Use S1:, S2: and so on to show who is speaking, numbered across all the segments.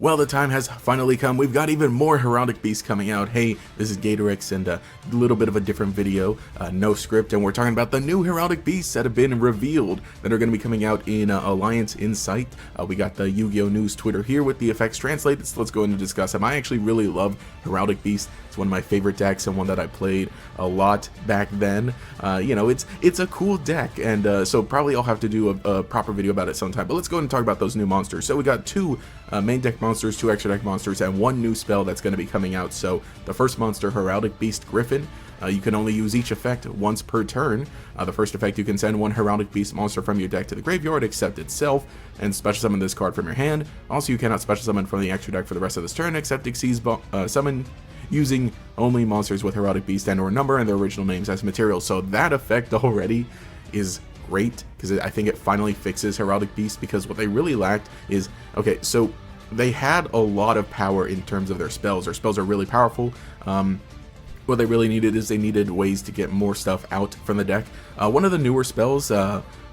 S1: Well, the time has finally come. We've got even more Heraldic Beasts coming out. Hey, this is Gatorix and a little bit of a different video, no script, and we're talking about the new Heraldic Beasts that have been revealed that are going to be coming out in Alliance Insight. We got the Yu-Gi-Oh! News Twitter here with the effects translated, so let's go in and discuss them. I actually really love Heraldic Beasts. It's one of my favorite decks and one that I played a lot back then. You know, it's a cool deck, and so probably I'll have to do a proper video about it sometime, but let's go ahead and talk about those new monsters. So we got two main deck monsters, two extra deck monsters, and one new spell that's going to be coming out. So the first monster, Heraldic Beast Gryphon, you can only use each effect once per turn. The first effect, you can send one Heraldic Beast monster from your deck to the graveyard except itself, and special summon this card from your hand. Also, you cannot special summon from the extra deck for the rest of this turn except exceeds summon using only monsters with Heraldic Beast and or number and their original names as material. So that effect already is great, because I think it finally fixes Heraldic Beast, because what they really lacked is, okay, so they had a lot of power in terms of their spells. Their spells are really powerful. What they really needed is they needed ways to get more stuff out from the deck. One of the newer spells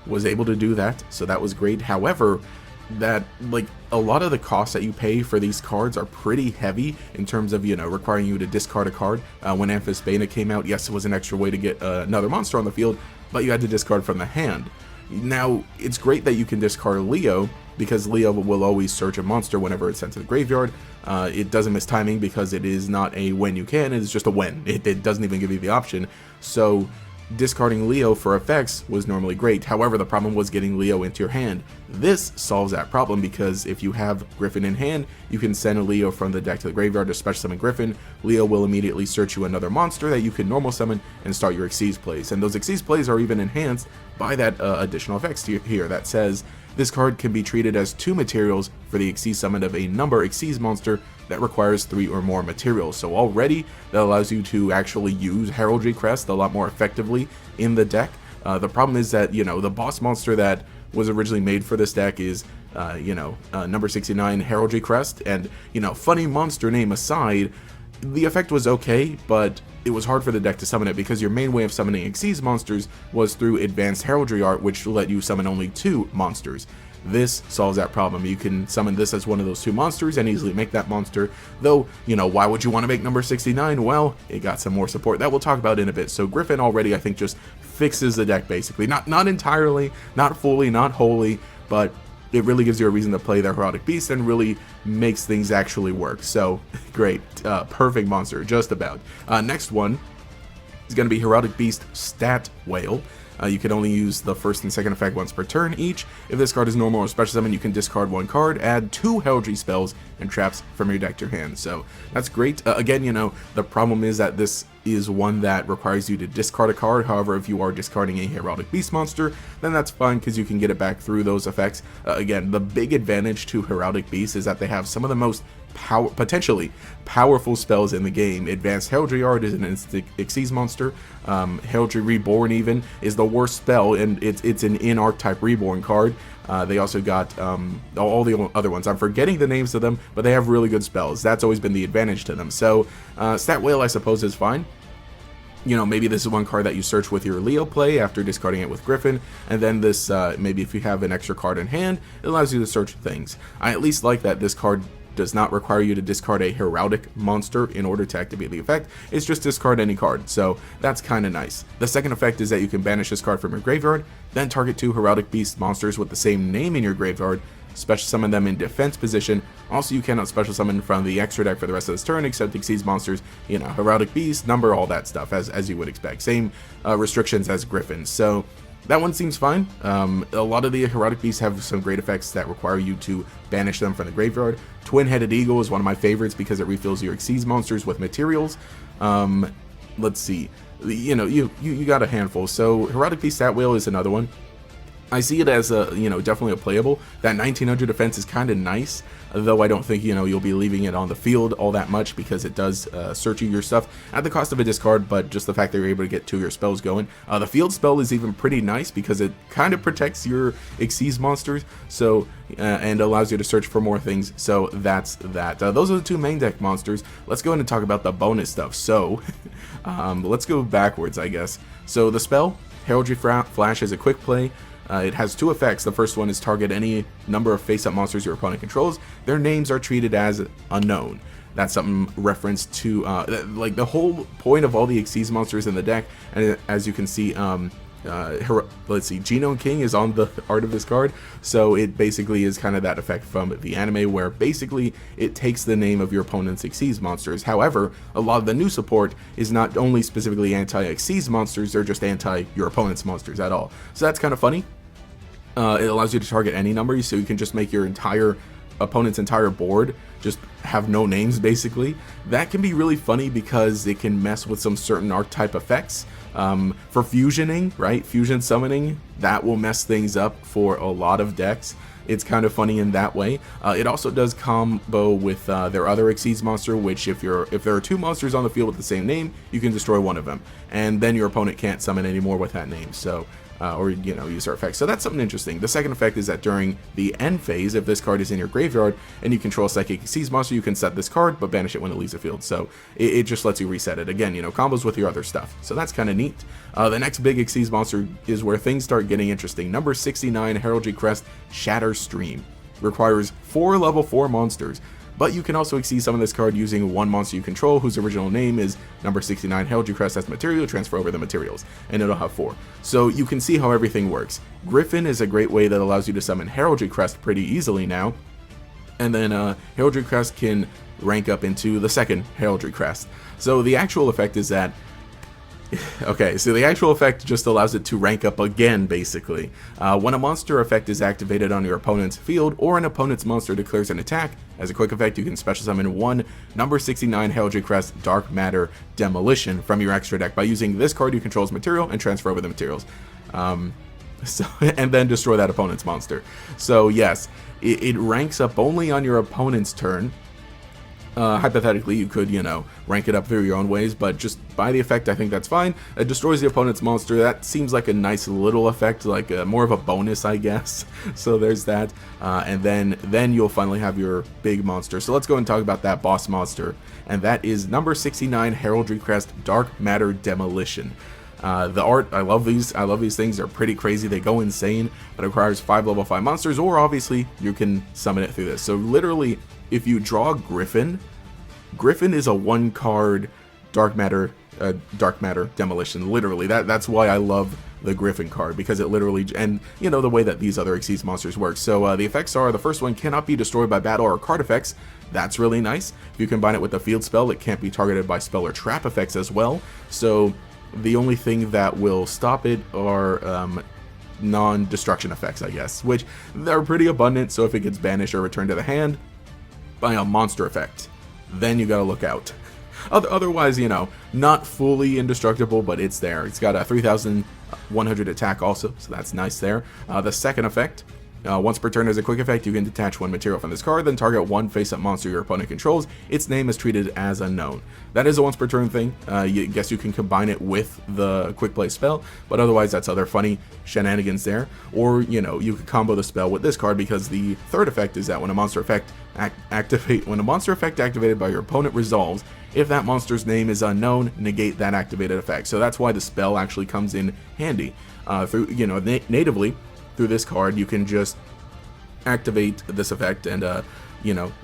S1: was able to do that, so that was great. However, that like a lot of the costs that you pay for these cards are pretty heavy in terms of, you know, requiring you to discard a card. When Amphisbaena came out, yes, it was an extra way to get another monster on the field, but you had to discard from the hand. Now, it's great that you can discard Leo, because Leo will always search a monster whenever it's sent to the graveyard. It doesn't miss timing because it is not a when you can, it's just a when. It doesn't even give you the option. So discarding Leo for effects was normally great. However, the problem was getting Leo into your hand. This solves that problem, because if you have Gryphon in hand, you can send a Leo from the deck to the graveyard to special summon Gryphon. Leo will immediately search you another monster that you can normal summon and start your Xyz plays. And those Xyz plays are even enhanced by that additional effects here that says this card can be treated as two materials for the Xyz summon of a number Xyz monster that requires 3 or more materials. So already that allows you to actually use Heraldry Crest a lot more effectively in the deck. The problem is that, you know, the boss monster that was originally made for this deck is number 69 Heraldry Crest, and, you know, funny monster name aside, the effect was okay, but it was hard for the deck to summon it because your main way of summoning Xyz monsters was through advanced heraldry art, which let you summon only 2 monsters. This solves that problem. You can summon this as one of those 2 monsters and easily make that monster, though, you know, why would you want to make number 69? Well, it got some more support that we'll talk about in a bit. So Gryphon already, I think, just fixes the deck basically. Not entirely, not fully, not wholly, but it really gives you a reason to play the Heraldic Beast and really makes things actually work. So great, perfect monster, just about. Next one is going to be Heraldic Beast Stat Whale. You can only use the first and second effect once per turn each. If this card is normal or special summon, you can discard 1 card, add 2 heraldry spells and traps from your deck to your hand. So that's great. Again, you know, the problem is that this is one that requires you to discard a card. However, if you are discarding a Heraldic Beast monster, then that's fine, because you can get it back through those effects. Again, the big advantage to Heraldic Beast is that they have some of the most potentially powerful spells in the game. Advanced Heraldry Art is an instant Xyz monster. Heraldry Reborn even is the worst spell, and it's an in-archetype Reborn card. They also got all the other ones. I'm forgetting the names of them, but they have really good spells. That's always been the advantage to them. So Stat Whale, I suppose, is fine. You know, maybe this is one card that you search with your Leo play after discarding it with Gryphon, and then this, maybe if you have an extra card in hand, it allows you to search things. I at least like that this card does not require you to discard a heraldic monster in order to activate the effect. It's just discard any card, so that's kind of nice. The second effect is that you can banish this card from your graveyard, then target 2 Heraldic Beast monsters with the same name in your graveyard, special summon them in defense position. Also, you cannot special summon from the extra deck for the rest of this turn except Xyz monsters, you know, Heraldic Beast, number, all that stuff, as you would expect. Same restrictions as Gryphon. So that one seems fine. A lot of the Heraldic Beasts have some great effects that require you to banish them from the graveyard. Twin-Headed Eagle is one of my favorites because it refills your Xyz monsters with materials. Let's see. You know, you got a handful. So Heraldic Beast Stat Whale is another one. I see it as a, you know, definitely a playable. That 1900 defense is kind of nice, though I don't think, you know, you'll be leaving it on the field all that much, because it does search you your stuff at the cost of a discard, but just the fact that you're able to get 2 of your spells going. The field spell is even pretty nice because it kind of protects your Xyz monsters, so and allows you to search for more things. So that's that. Those are the 2 main deck monsters. Let's go in and talk about the bonus stuff. So let's go backwards, I guess. So the spell Heraldry Flash is a quick play. It has two effects. The first one is target any number of face-up monsters your opponent controls. Their names are treated as unknown. That's something referenced to, like, the whole point of all the Xyz monsters in the deck. And as you can see, let's see, Genome King is on the art of this card, so it basically is kind of that effect from the anime, where basically it takes the name of your opponent's Xyz monsters. However, a lot of the new support is not only specifically anti-Xyz monsters, they're just anti your opponent's monsters at all. So that's kind of funny. It allows you to target any number, so you can just make your opponent's entire board just have no names, basically. That can be really funny because it can mess with some certain archetype effects. For fusioning, right? Fusion summoning, that will mess things up for a lot of decks. It's kind of funny in that way. It also does combo with their other Xyz monster, which if there are two monsters on the field with the same name, you can destroy one of them, and then your opponent can't summon anymore with that name. So or use their effects. So that's something interesting. The second effect is that during the end phase, if this card is in your graveyard and you control a Psychic Xyz monster, you can set this card but banish it when it leaves the field. So it just lets you reset it again, combos with your other stuff. So that's kind of neat. The next big Xyz monster is where things start getting interesting. Number 69, Heraldry Crest Shatter Stream. Requires 4 level 4 monsters. But you can also exceed some of this card using one monster you control whose original name is number 69 Heraldry Crest as material, transfer over the materials, and it'll have 4. So you can see how everything works. Gryphon is a great way that allows you to summon Heraldry Crest pretty easily now, and then Heraldry Crest can rank up into the second Heraldry Crest. So the actual effect is that okay, so the actual effect just allows it to rank up again, basically. When a monster effect is activated on your opponent's field, or an opponent's monster declares an attack, as a quick effect, you can special summon one number 69 Heraldry Crest Dark Matter Demolition from your extra deck by using this card you control's material and transfer over the materials. And then destroy that opponent's monster. So yes, it ranks up only on your opponent's turn. Hypothetically, you could, rank it up through your own ways, but just by the effect, I think that's fine. It destroys the opponent's monster. That seems like a nice little effect, like more of a bonus, I guess. So there's that. And then you'll finally have your big monster. So let's go and talk about that boss monster. And that is number 69, Heraldry Crest Dark Matter Demolition. The art, I love these things. They're pretty crazy. They go insane, but it requires 5 level 5 monsters, or obviously you can summon it through this. So literally, if you draw Gryphon is a 1-card dark matter demolition. Literally, that's why I love the Gryphon card, because it literally, and the way that these other Xyz monsters work. So the effects are: the first one cannot be destroyed by battle or card effects. That's really nice. If you combine it with the field spell, it can't be targeted by spell or trap effects as well. So the only thing that will stop it are non-destruction effects, I guess, which they're pretty abundant. So if it gets banished or returned to the hand by a monster effect, then you gotta look out. Otherwise, not fully indestructible, but it's there. It's got a 3,100 attack also, so that's nice there. The second effect, once per turn as a quick effect, you can detach one material from this card, then target one face-up monster your opponent controls. Its name is treated as unknown. That is a once per turn thing. I guess you can combine it with the quick play spell, but otherwise that's other funny shenanigans there. Or, you could combo the spell with this card, because the third effect is that when a monster effect activated by your opponent resolves, if that monster's name is unknown, negate that activated effect. So that's why the spell actually comes in handy. Natively, through this card, you can just activate this effect and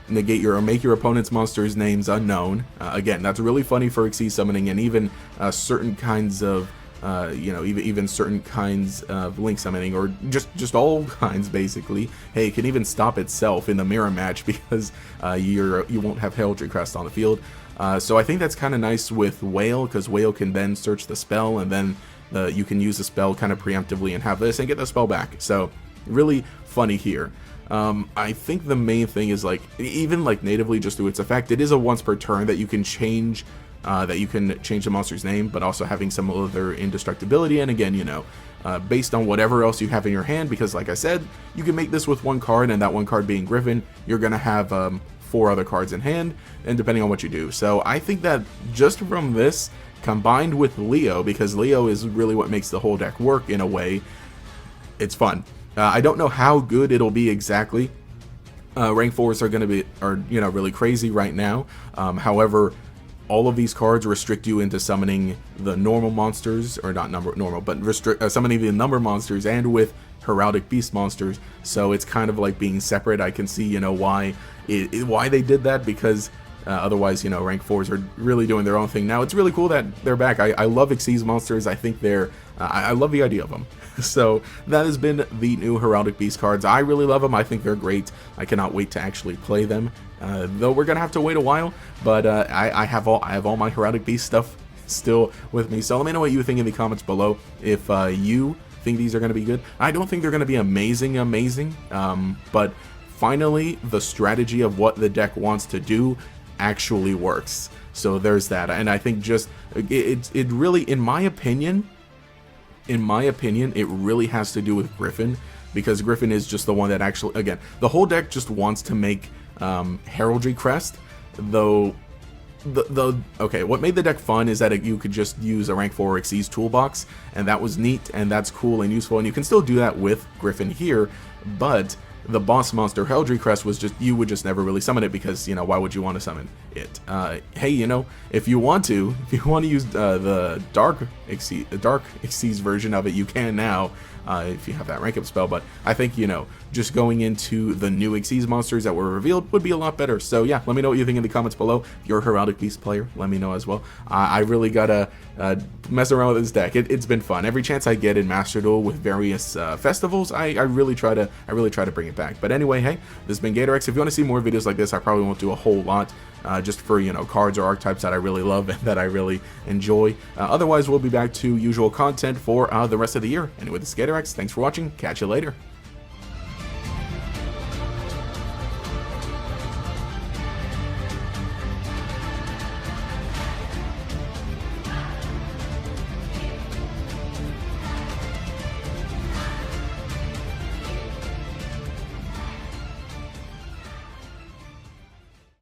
S1: negate make your opponent's monster's names unknown. Again, that's really funny for Xyz summoning, and even certain kinds of even certain kinds of link summoning, or just all kinds, basically. Hey, it can even stop itself in the mirror match, because you won't have Heraldry Crest on the field. So I think that's kind of nice with Whale, because Whale can then search the spell, and then you can use the spell kind of preemptively and have this and get the spell back. So really funny here. I think the main thing is, even natively, just through its effect, it is a once per turn that you can change. The monster's name, but also having some other indestructibility, and again, based on whatever else you have in your hand, because like I said, you can make this with one card, and that one card being Gryphon, you're gonna have 4 other cards in hand, and depending on what you do. So I think that just from this, combined with Leo, because Leo is really what makes the whole deck work in a way, it's fun. I don't know how good it'll be exactly. Rank 4s are really crazy right now. However, all of these cards restrict you into summoning the normal monsters, or not normal, but summoning the number monsters, and with Heraldic Beast monsters, so it's kind of like being separate. I can see, you know, why they did that, because otherwise, you know, rank 4s are really doing their own thing. Now, it's really cool that they're back. I love Xyz monsters. I think they're, I love the idea of them. So that has been the new Heraldic Beast cards. I really love them. I think they're great. I cannot wait to actually play them. Though we're gonna have to wait a while, but I have all my Heraldic Beast stuff still with me. So let me know what you think in the comments below. If you think these are gonna be good. I don't think they're gonna be amazing, but finally the strategy of what the deck wants to do actually works. So there's that, and I think just it really, in my opinion, it really has to do with Gryphon, because Gryphon is just the one that actually, again, the whole deck just wants to make Heraldry Crest, though. Okay, what made the deck fun is that you could just use a rank 4 Xyz toolbox, and that was neat, and that's cool and useful, and you can still do that with Gryphon here, but the boss monster Heraldry Crest was just, you would just never really summon it, because, you know, why would you want to summon it? Hey, you know, if you want to use the dark Xyz version of it, you can now, if you have that rank up spell. But I think, you know, just going into the new Xyz monsters that were revealed would be a lot better. So yeah, let me know what you think in the comments below. If you're a Heraldic Beast player, let me know as well. I really gotta mess around with this deck. It's been fun. Every chance I get in Master Duel with various festivals, I really try to bring it back. But anyway, hey, this has been GatorX. If you want to see more videos like this, I probably won't do a whole lot, just for, you know, cards or archetypes that I really love and that I really enjoy. Otherwise, we'll be back to usual content for the rest of the year. Anyway, this is GatorX. Thanks for watching. Catch you later.